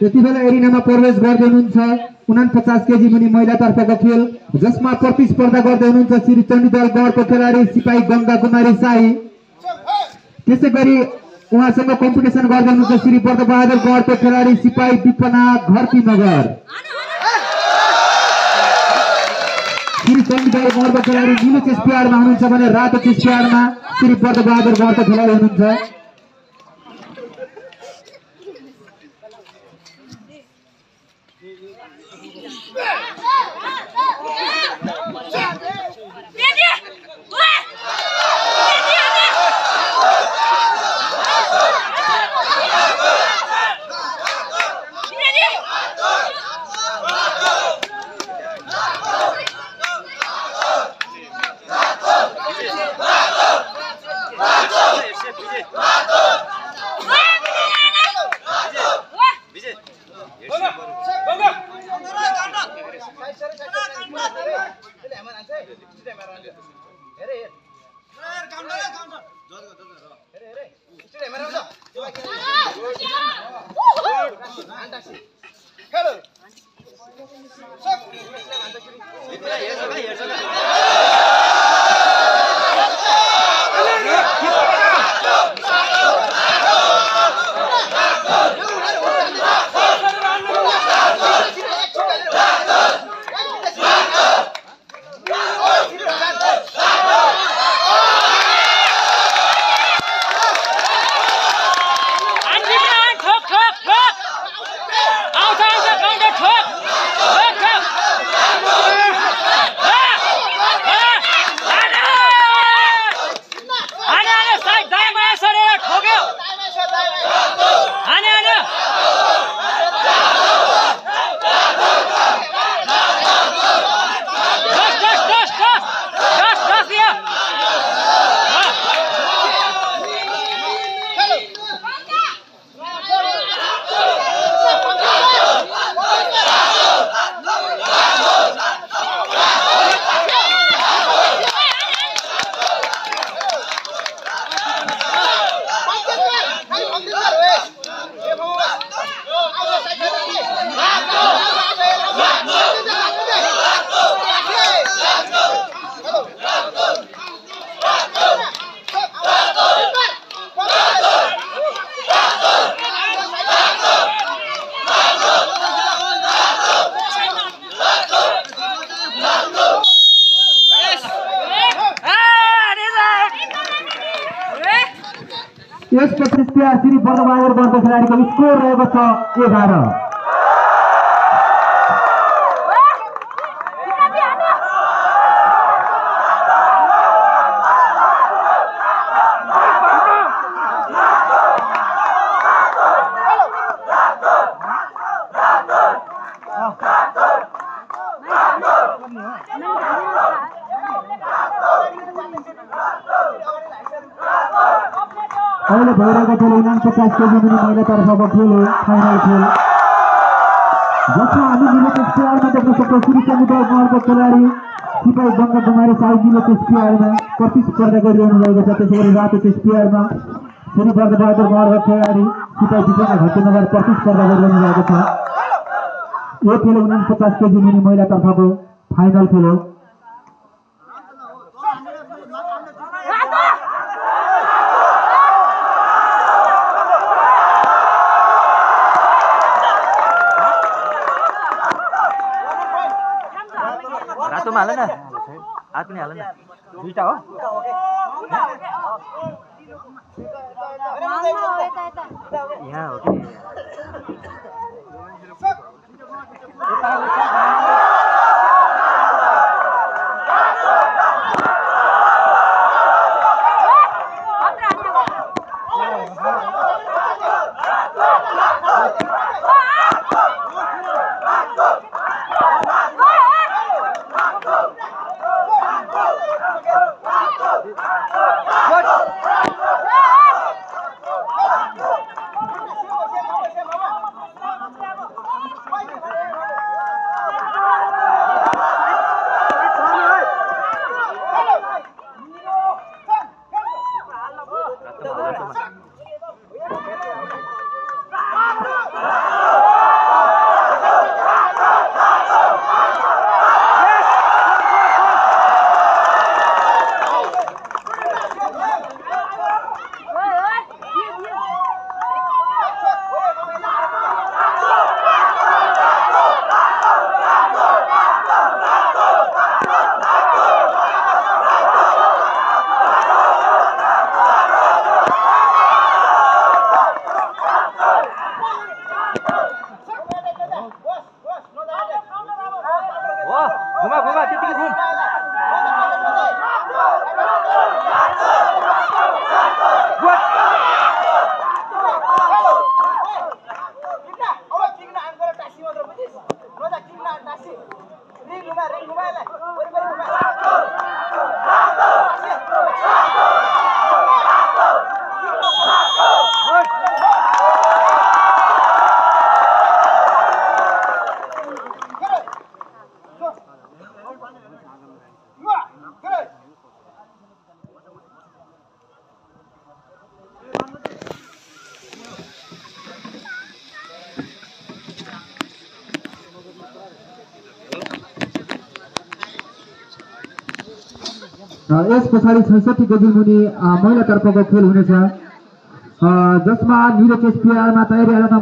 यति बेला एरिनामा प्रवेश गर्दै हुनुहुन्छ 49 केजी मुनि महिलातर्फको खेल जसमा प्रतिस्पर्धा गर्दै हुनुहुन्छ श्री चण्डीदल गढको खेलाडी सिपाही गंगा कुमारी शाही। त्यसैगरी उहाँसँग कम्पिटिसन गर्दै हुनुहुन्छ श्री बर्दबहादुर गढको खेलाडी सिपाही विपना घरती नगर। श्री चण्डीदल गढको खेलाडी नीलो चेस प्याडमा हुनुहुन्छ भने रातो चेस प्याडमा श्री बर्दबहादुर गढको खेलाडी हुनुहुन्छ। यसपछि श्री बर्दबहादुर गढको खेलाडीको स्कोर रहेको छ 11। अहिले भइरहेको खेल 49 केजी मुनि महिलातर्फको खेल हो, फाइनल खेल जसमा हामी नीलो चेस प्याडमा देख्न सक्छौँ श्री चण्डीदल गढको खेलाडी सिपाही गंगा कुमारी शाही नीलो चेस प्याडमा प्रतिस्पर्धा गरिरहनु भएको छ। त्यसैगरी रातो चेस प्याडमा श्री बर्दबहादुर गढको खेलाडी सिपाही विपना घरती नगर प्रतिस्पर्धा गरिरहनु भएको छ। यो खेल 49 केजी मुनि महिलातर्फको फाइनल खेल हो। हाल न हात पनि हाल न दुईटा हो यहाँ हो कि घुमा घुमा त्यतिकै घुम यस पछाडि 66 गजी मुनि महिला तर्फको खेल हुनेछ जसमा नीरज एसपीआरमा तयारी हालतमा